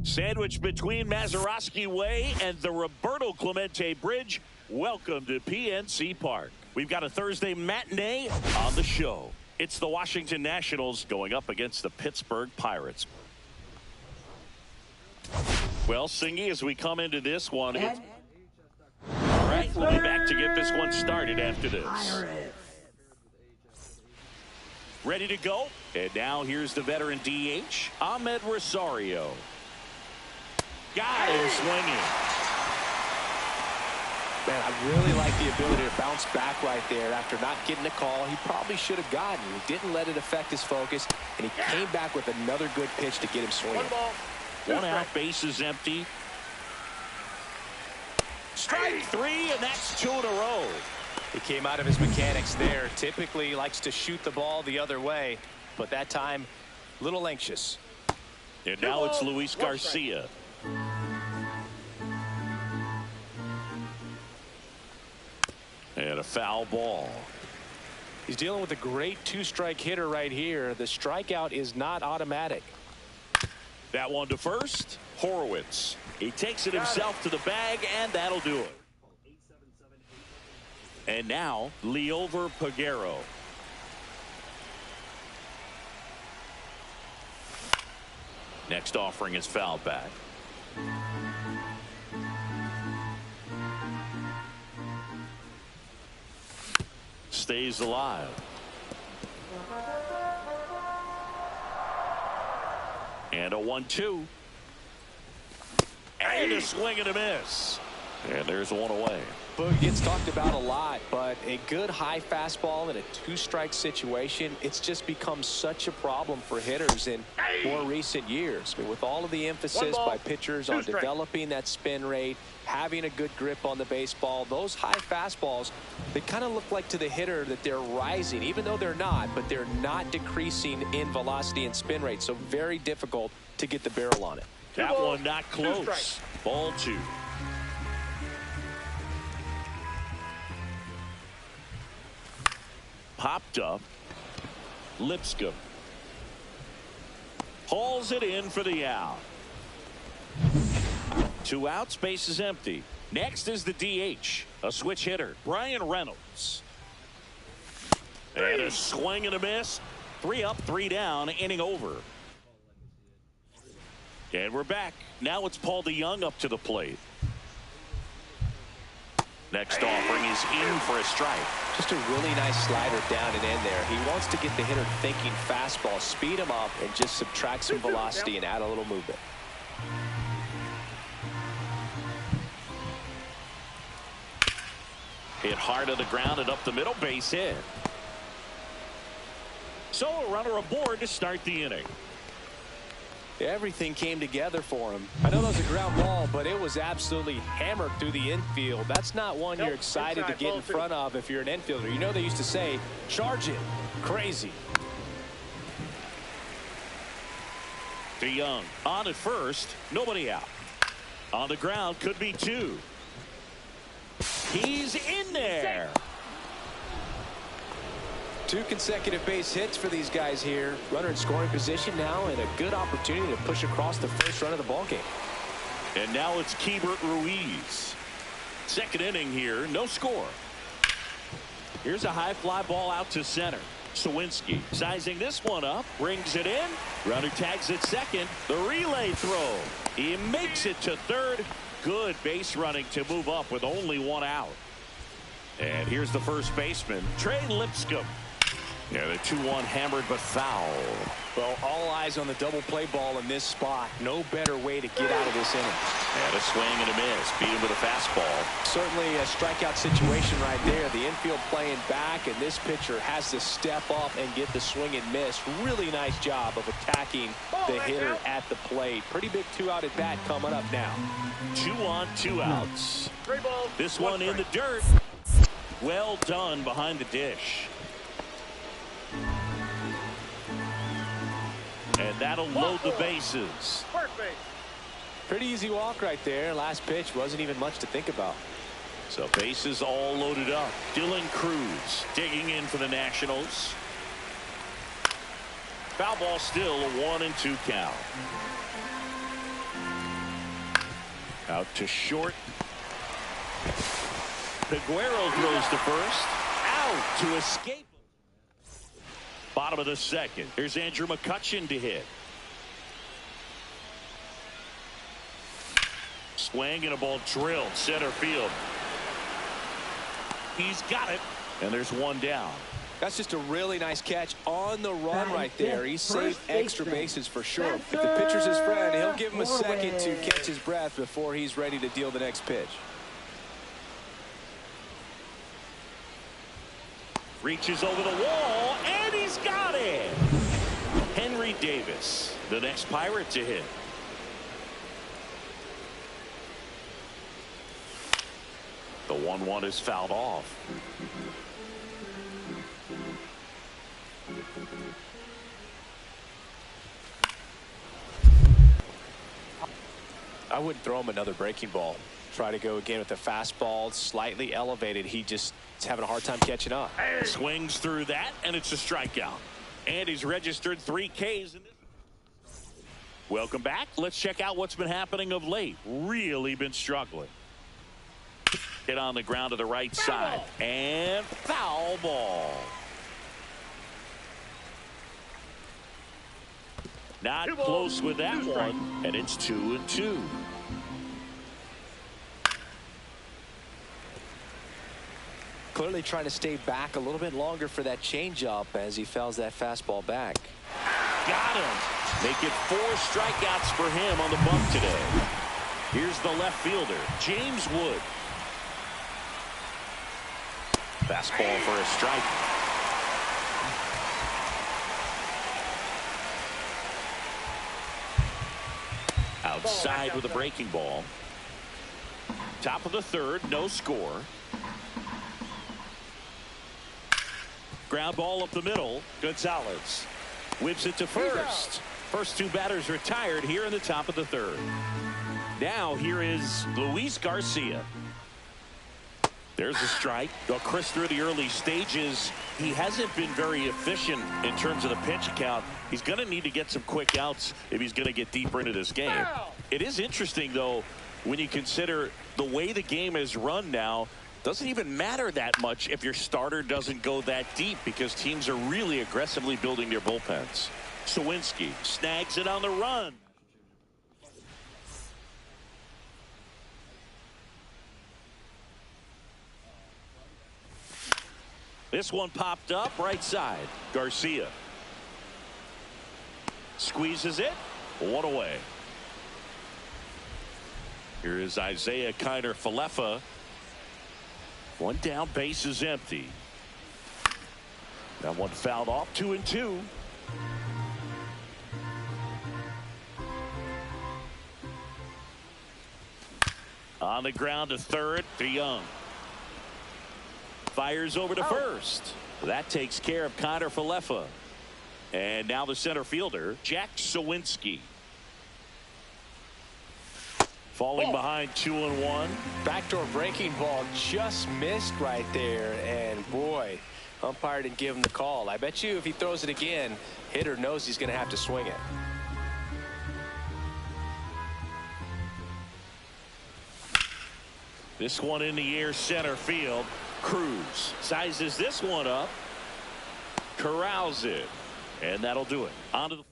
Sandwiched between Mazeroski Way and the Roberto Clemente Bridge, welcome to PNC Park. We've got a Thursday matinee on the show. It's the Washington Nationals going up against the Pittsburgh Pirates. Well, Singy, as we come into this one, all right, we'll be back to get this one started after this. Ready to go? And now here's the veteran DH, Ahmed Rosario. Got him swinging. Man, I really like the ability to bounce back right there after not getting a call he probably should have gotten. He didn't let it affect his focus, and he came back with another good pitch to get him swinging. One out, bases empty. Strike three, and that's 2 in a row. He came out of his mechanics there. Typically likes to shoot the ball the other way, but that time, a little anxious. And now it's Luis Garcia. And a foul ball. He's dealing with a great two-strike hitter right here. The strikeout is not automatic. That one to first. Horowitz. He takes it himself to the bag, and that'll do it. And now, Liover Peguero. Next offering is fouled back. Stays alive. And a 1-2. And a swing and a miss. And there's one away. Boog gets talked about a lot, but a good high fastball in a two-strike situation, it's just become such a problem for hitters in more recent years. I mean, with all of the emphasis by pitchers on developing that spin rate, having a good grip on the baseball, those high fastballs, they kind of look like to the hitter that they're rising, even though they're not, but they're not decreasing in velocity and spin rate, so very difficult to get the barrel on it. That one not close. Ball 2. Popped up. Lipscomb hauls it in for the out. 2 outs, base is empty. Next is the DH, a switch hitter, Brian Reynolds. And a swing and a miss. 3 up, 3 down, inning over. And we're back. Now it's Paul DeYoung up to the plate. Next offering is in for a strike. Just a really nice slider down and in there. He wants to get the hitter thinking fastball, speed him up, and just subtract some velocity and add a little movement. Hit hard on the ground and up the middle, base hit. So a runner aboard to start the inning. Everything came together for him. I know that was a ground ball, but it was absolutely hammered through the infield. That's not one you're excited to get in front of if you're an infielder. You know they used to say, charge it. Crazy. DeYoung on at first, nobody out. On the ground, could be 2. He's in there. 2 consecutive base hits for these guys here. Runner in scoring position now, and a good opportunity to push across the first run of the ballgame. And now it's Keibert Ruiz. Second inning here, no score. Here's a high fly ball out to center. Sawinski sizing this one up, brings it in. Runner tags at second. The relay throw. He makes it to third. Good base running to move up with only 1 out. And here's the first baseman, Trey Lipscomb. Yeah, the 2-1 hammered but foul. Well, all eyes on the double play ball in this spot. No better way to get out of this inning. And a swing and a miss. Beat him with a fastball. Certainly a strikeout situation right there. The infield playing back, and this pitcher has to step up and get the swing and miss. Really nice job of attacking the hitter at the plate. Pretty big 2-out at bat coming up now. 2 on, 2 outs. This one in the dirt. Well done behind the dish. And that'll load the bases. Pretty easy walk right there. Last pitch wasn't even much to think about. So bases all loaded up. Dylan Cruz digging in for the Nationals. Foul ball still, a 1-2 count. Out to short. Peguero throws to first. Out to escape. Bottom of the second. Here's Andrew McCutchen to hit. Swing and a ball drilled center field. He's got it. And there's one down. That's just a really nice catch on the run right there. He saved extra bases for sure. If the pitcher's his friend, he'll give him a second to catch his breath before he's ready to deal the next pitch. Reaches over the wall, and he's got it. Henry Davis, the next Pirate to hit. The 1-1 is fouled off. I wouldn't throw him another breaking ball. Try to go again with the fastball slightly elevated. He just is having a hard time catching up. Swings through that, and it's a strikeout. And he's registered 3 Ks. Welcome back. Let's check out what's been happening of late. Really been struggling. Hit on the ground to the right side. And foul ball. Not close with that one, and it's 2-2. Clearly trying to stay back a little bit longer for that changeup as he fouls that fastball back. Got him. Make it 4 strikeouts for him on the bump today. Here's the left fielder, James Wood. Fastball for a strike. Outside with a breaking ball. Top of the third, no score. Ground ball up the middle. Gonzalez whips it to first. First 2 batters retired here in the top of the third. Now here is Luis Garcia. There's a strike. Well, Chris, through the early stages, he hasn't been very efficient in terms of the pitch count. He's going to need to get some quick outs if he's going to get deeper into this game. It is interesting, though, when you consider the way the game is run now. Doesn't even matter that much if your starter doesn't go that deep because teams are really aggressively building their bullpens. Sawinski snags it on the run. This one popped up right side. Garcia squeezes it. 1 away. Here is Isaiah Kiner-Falefa. 1 down, base is empty. That one fouled off. 2-2. On the ground to third, DeYoung. Fires over to first. That takes care of Kiner-Falefa. And now the center fielder, Jack Sawinski. Falling behind 2-1. Backdoor breaking ball just missed right there. And boy, umpire didn't give him the call. I bet you if he throws it again, hitter knows he's going to have to swing it. This one in the air, center field. Cruz sizes this one up, corrals it, and that'll do it. On to the 4th.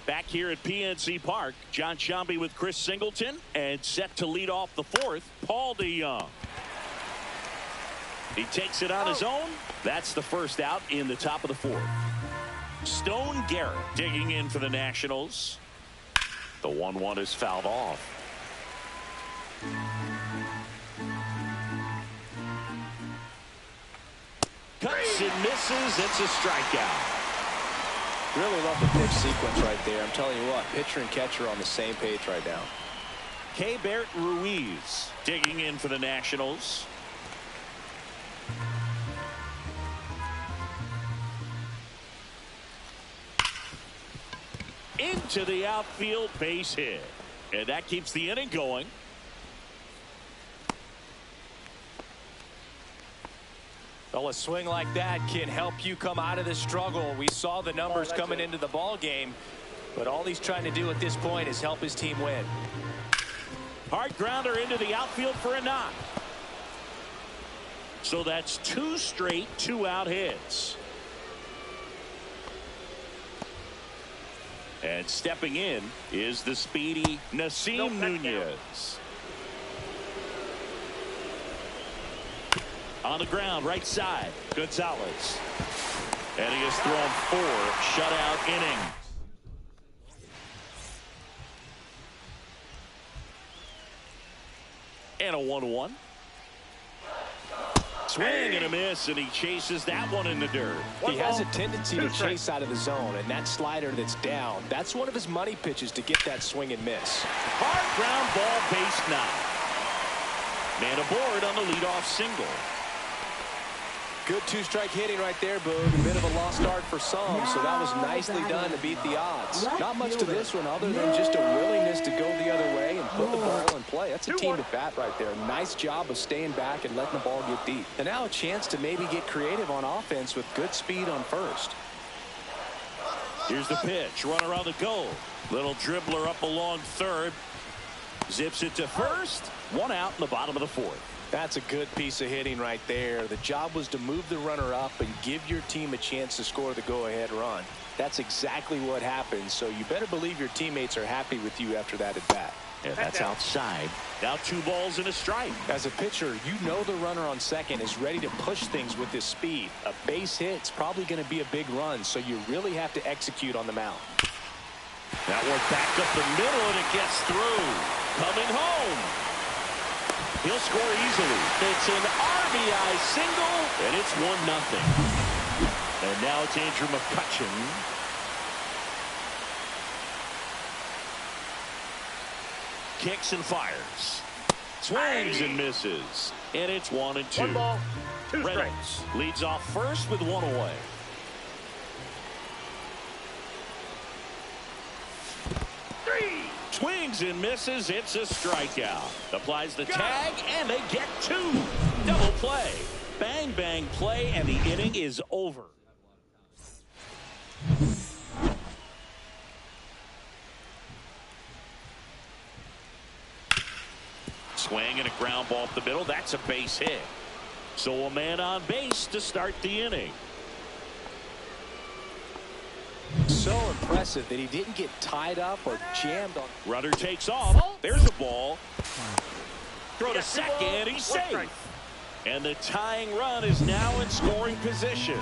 Back here at PNC Park, John Sciambi with Chris Singleton, and set to lead off the 4th, Paul DeYoung. He takes it on his own. That's the first out in the top of the 4th. Stone Garrett digging in for the Nationals. The 1-1 is fouled off. Cuts and misses. It's a strikeout. Really love the pitch sequence right there. I'm telling you what, pitcher and catcher are on the same page right now. Keibert Ruiz digging in for the Nationals. Into the outfield, base hit. And that keeps the inning going. Well, a swing like that can help you come out of the struggle. We saw the numbers coming into the ball game, but all he's trying to do at this point is help his team win. Hard grounder into the outfield for a knock. So that's 2 straight 2-out hits. And stepping in is the speedy Nasim Nunez. On the ground, right side, Gonzalez. And he has thrown 4 shutout innings. And a 1-1. Swing and a miss, and he chases that one in the dirt. He has a tendency to chase out of the zone, and that slider that's down, that's one of his money pitches to get that swing and miss. Hard ground ball, base 9. Man aboard on the leadoff single. Good 2-strike hitting right there, Boog. A bit of a lost start for some, so that was nicely done to beat the odds. Not much to this one other than just a willingness to go the other way and put the ball in play. That's a team at bat right there. Nice job of staying back and letting the ball get deep. And now a chance to maybe get creative on offense with good speed on first. Here's the pitch. Runner on the go. Little dribbler up along third. Zips it to first. 1 out in the bottom of the 4th. That's a good piece of hitting right there. The job was to move the runner up and give your team a chance to score the go-ahead run. That's exactly what happened, so you better believe your teammates are happy with you after that at bat. And that's outside. Now 2 balls and a strike. As a pitcher, you know the runner on second is ready to push things with his speed. A base hit's probably going to be a big run, so you really have to execute on the mound. That one back up the middle, and it gets through. Coming home. He'll score easily. It's an RBI single, and it's 1-0. And now it's Andrew McCutchen. Kicks and fires. Swings and misses. And it's 1-2. 1 ball, 2 strikes. Reynolds leads off first with 1 away. Swings and misses. It's a strikeout. Applies the tag, and they get 2. Double play. Bang, bang play, and the inning is over. Swing and a ground ball up the middle. That's a base hit. So a man on base to start the inning. So impressive that he didn't get tied up or jammed on. Runner takes off. There's a ball. Throw to second. He's safe. And the tying run is now in scoring position.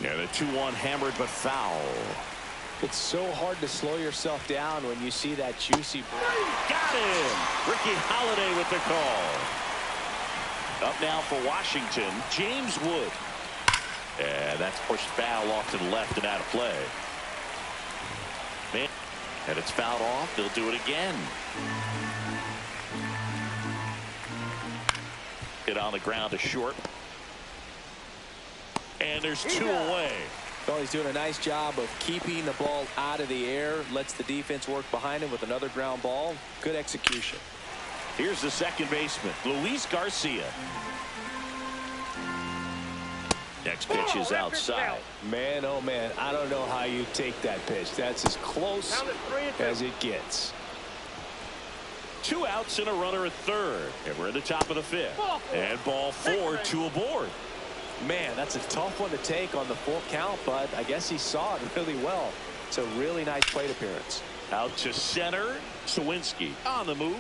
And a 2-1 hammered but foul. It's so hard to slow yourself down when you see that juicy. Got him. Ricky Holiday with the call. Up now for Washington, James Wood. And that's pushed foul off to the left and out of play. Man, and it's fouled off. They'll do it again. Hit on the ground to short. And there's 2 away. Well, he's doing a nice job of keeping the ball out of the air. Lets the defense work behind him with another ground ball. Good execution. Here's the second baseman, Luis Garcia. Next pitch is outside. Man, oh man, I don't know how you take that pitch. That's as close as it gets. 2 outs and a runner at third. And we're in the top of the 5th. And ball 4, 2 aboard. Man, that's a tough one to take on the full count, but I guess he saw it really well. It's a really nice plate appearance. Out to center. Sawinski on the move.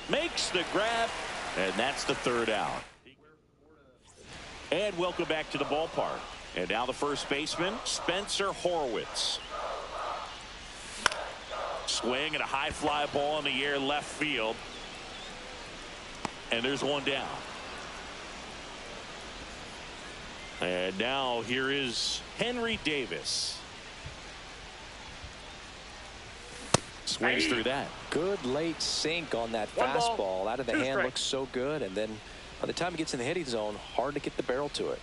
Makes the grab. And that's the 3rd out. And welcome back to the ballpark. And now the first baseman, Spencer Horwitz. Swing and a high fly ball in the air left field. And there's 1 down. And now here is Henry Davis. Swings through that. Good late sink on that fastball. Out of the hand, looks so good. And then by the time he gets in the hitting zone, hard to get the barrel to it.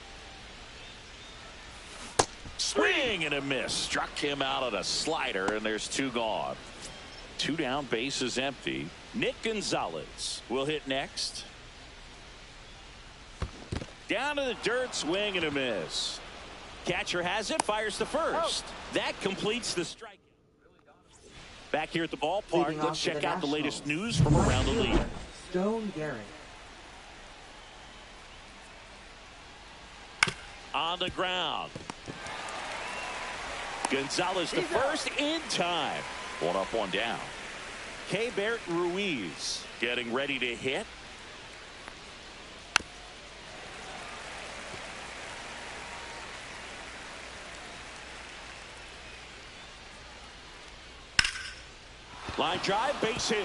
Swing and a miss. Struck him out on a slider, and there's 2 gone. 2 down, bases empty. Nick Gonzalez will hit next. Down to the dirt, swing and a miss. Catcher has it, fires to first. That completes the strikeout. Back here at the ballpark, let's check out the latest news from around the league. Stone Garrett. On the ground. Gonzalez to first in time. One up, one down. Keibert Ruiz getting ready to hit. Line drive, base hit.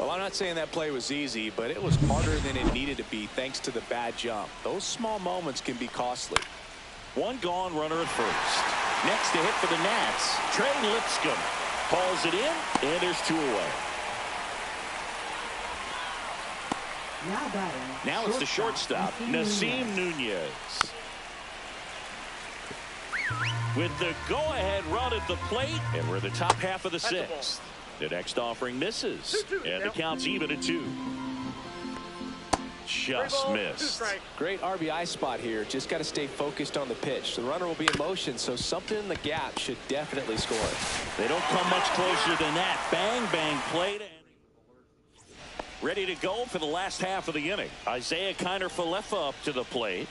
Well, I'm not saying that play was easy, but it was harder than it needed to be thanks to the bad jump. Those small moments can be costly. One gone, runner at first. Next to hit for the Nats, Trey Lipscomb hauls it in, and there's 2 away. Now batting. Now it's the shortstop, Nasim Nunez. With the go-ahead run at the plate, and we're the top half of the 6th. The next offering misses, and the count's even at 2. Just missed. Great RBI spot here. Just got to stay focused on the pitch. The runner will be in motion, so something in the gap should definitely score. They don't come much closer than that. Bang, bang, played. Ready to go for the last half of the inning. Isaiah Kiner-Falefa up to the plate.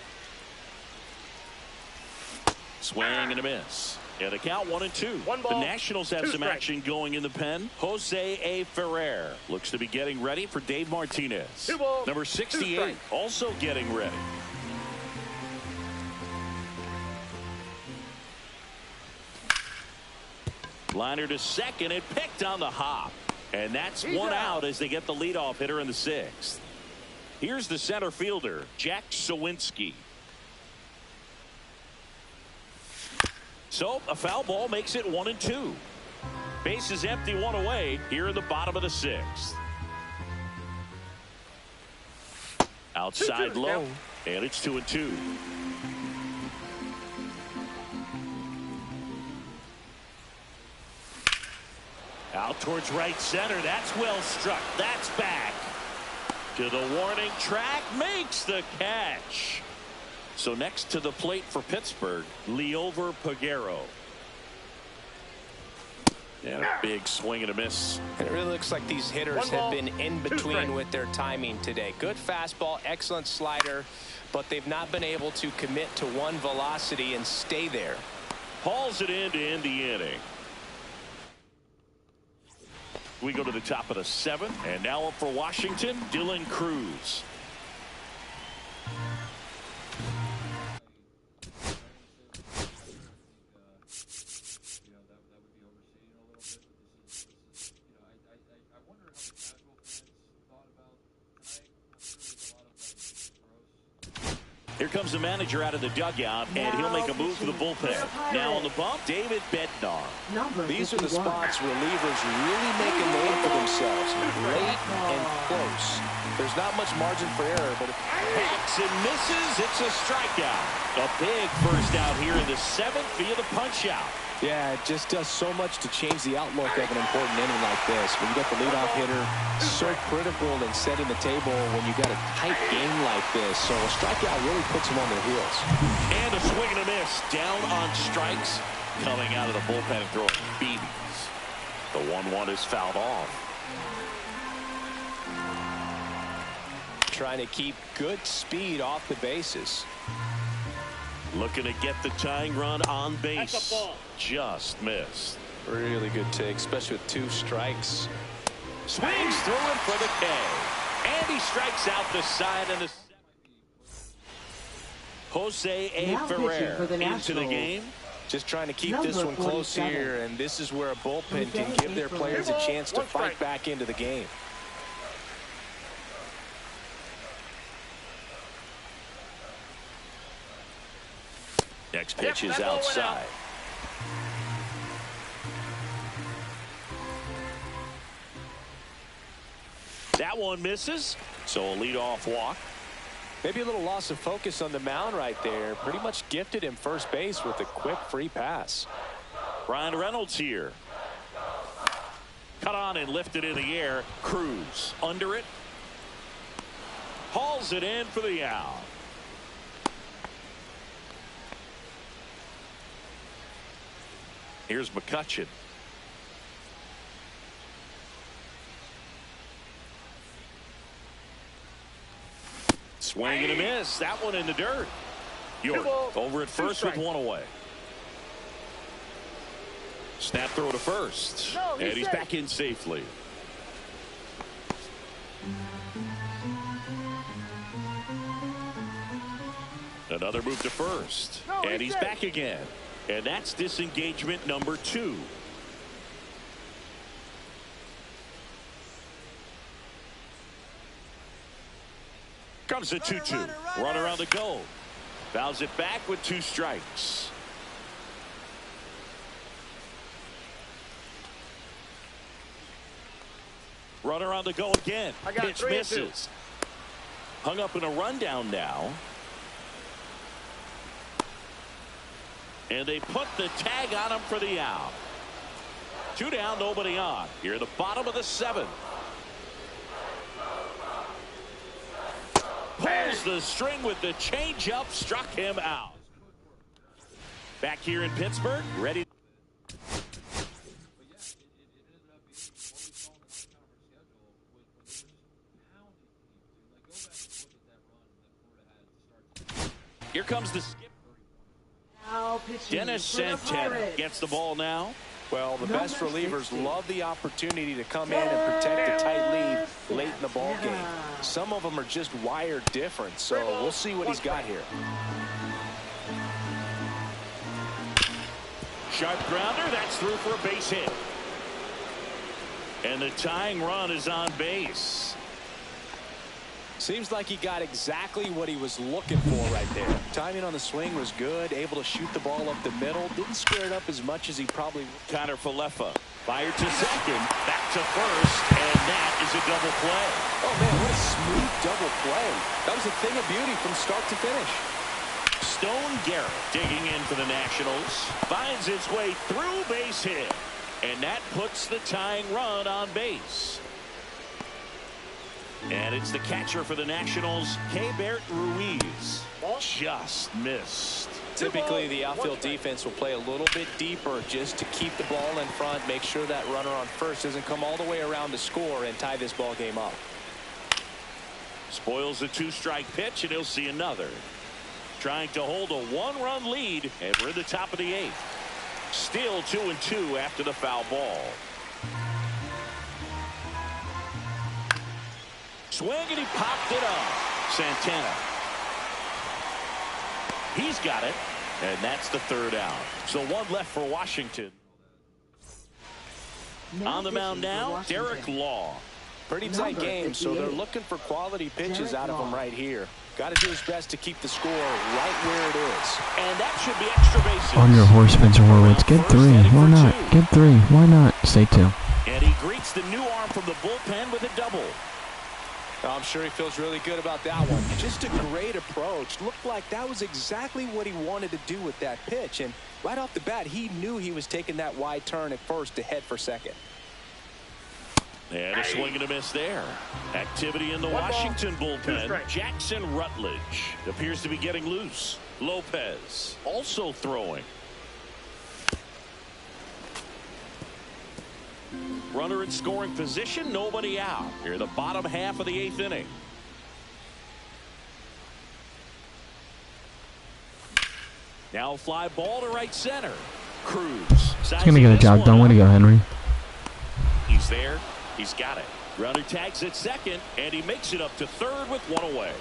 Swing and a miss. Yeah, the count 1-2. The Nationals have some action going in the pen. Jose A. Ferrer looks to be getting ready for Dave Martinez. Number 68 also getting ready. Liner to second and picked on the hop. And that's one out as they get the leadoff hitter in the 6th. Here's the center fielder, Jack Sawinski. So a foul ball makes it 1-2. Base is empty, 1 away here in the bottom of the 6th. Outside low, and it's 2-2. Out towards right center. That's well struck. That's back to the warning track. Makes the catch. So next to the plate for Pittsburgh, Liover Peguero. And a big swing and a miss. And it really looks like these hitters have been in between with their timing today. Good fastball, excellent slider, but they've not been able to commit to one velocity and stay there. Hauls it in to end the inning. We go to the top of the 7th, and now up for Washington, Dylan Cruz. Here comes the manager out of the dugout, and he'll make a move for the bullpen. Now on the bump, David Bednar. These are the spots relievers really make a name for themselves. Late and close. There's not much margin for error, but hacks and misses. It's a strikeout. A big first out here in the 7th via the punch out. Yeah, it just does so much to change the outlook of an important inning like this. When you got the leadoff hitter, so critical in setting the table when you got a tight game like this. So a strikeout really puts them on their heels. And a swing and a miss. Down on strikes. Coming out of the bullpen and throwing BBs. The 1-1 is fouled off. Trying to keep good speed off the bases. Looking to get the tying run on base. Just missed. Really good take, especially with 2 strikes. Swings through it for the K. And he strikes out the side of the... Jose A. Ferrer into the game. Just trying to keep this one close here, and this is where a bullpen can give their players a chance to fight back into the game. Next pitch is outside. That one misses, so a leadoff walk. Maybe a little loss of focus on the mound right there. Pretty much gifted him first base with a quick free pass. Ryan Reynolds here. Cut on and lifted in the air. Cruz under it. Hauls it in for the out. Here's McCutchen. Swing and a miss. That one in the dirt. York over at first with one away. Snap throw to first. And he's back in safely. Another move to first. And he's back again. And that's disengagement number 2. Comes the 2-2. Runner on the go. Fouls it back with 2 strikes. Runner on the go again. Pitch misses. Hung up in a rundown now. And they put the tag on him for the out. 2 down, nobody on. Here at the bottom of the 7th. Pulls the string with the changeup, struck him out. Back here in Pittsburgh, ready. Here comes the skip. Dennis Santana gets the ball now. Well, the best relievers love the opportunity to come in and protect a tight lead late in the ball game. Some of them are just wired different, so we'll see what he's got here. Sharp grounder, that's through for a base hit. And the tying run is on base. Seems like he got exactly what he was looking for right there. Timing on the swing was good, able to shoot the ball up the middle. Didn't square it up as much as he probably would. Connor Falefa fired to second, back to first, and that is a double play. Oh man, what a smooth double play. That was a thing of beauty from start to finish. Stone Garrett digging in for the Nationals, finds its way through, base hit, and that puts the tying run on base. And it's the catcher for the Nationals, Keibert Ruiz. Just missed. Typically, the outfield defense will play a little bit deeper just to keep the ball in front, make sure that runner on first doesn't come all the way around to score and tie this ball game up. Spoils a 2-strike pitch, and he'll see another. Trying to hold a 1-run lead, and we're in the top of the 8th. Still 2-2 after the foul ball. Swing, and he popped it up. Santana. He's got it, and that's the 3rd out. So 1 left for Washington. On the mound now, Derek Law. Pretty tight game, so they're looking for quality pitches out of him right here. Got to do his best to keep the score right where it is. And that should be extra bases. On your horse, Spencer Horwitz. Get 3. Why not? Get 3. Why not? Stay 2. And he greets the new arm from the bullpen with a double. I'm sure he feels really good about that one. Just a great approach. Looked like that was exactly what he wanted to do with that pitch. And right off the bat, he knew he was taking that wide turn at first to head for second. And a swing and a miss there. Activity in the Washington bullpen. Jackson Rutledge appears to be getting loose. Lopez also throwing. Runner in scoring position, nobody out. Here in the bottom half of the 8th inning. Now a fly ball to right center. Cruz. He's going to get a job done. Way to go, Henry. He's there. He's got it. Runner tags at second, and he makes it up to 3rd with 1 away.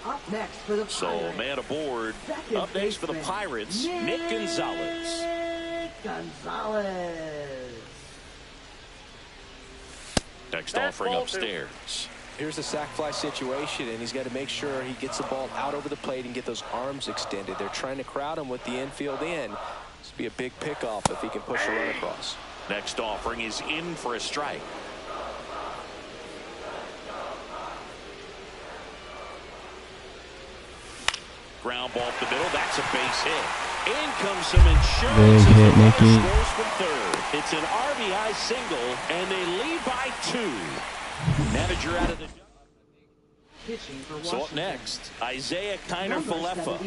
Up next for the Pirates. So, man aboard. Up next for the Pirates, Nick Gonzalez. Next offering upstairs. Here's a sac fly situation, and he's got to make sure he gets the ball out over the plate and get those arms extended. They're trying to crowd him with the infield in. This will be a big pickoff if he can push a run across. Next offering is in for a strike. Ground ball up the middle. That's a base hit. In comes some insurance. Big hit, Nicky. Scores from 3rd. It's an RBI single, and they lead by 2. Manager out of the. So up next, Isaiah Kiner Falefa.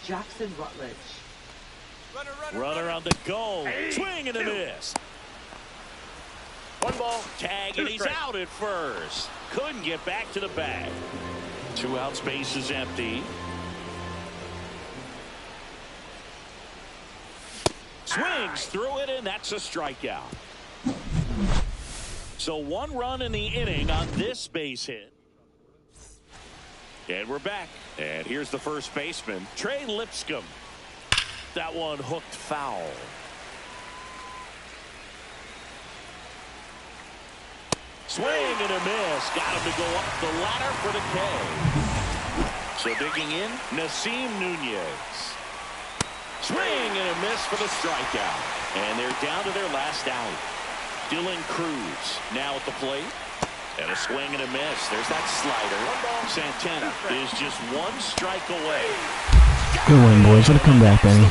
Jackson Rutledge. Runner on the go. Swing and a miss. 1 ball. Tag, and he's out at first. Couldn't get back to the bag. 2 outs, base is empty. Swings through it, and that's a strikeout. So 1 run in the inning on this base hit. And we're back. And here's the first baseman, Trey Lipscomb. That one hooked foul. Swing and a miss. Got him to go up the ladder for the K. So digging in, Nasim Nunez. Swing and a miss for the strikeout. And they're down to their last out. Dylan Cruz now at the plate. And a swing and a miss. There's that slider. Santana is just 1 strike away. Good win, boys. What a comeback, Benny.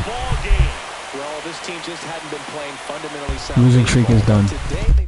Well, this team just hadn't been playing fundamentally sound. Losing streak is done. Today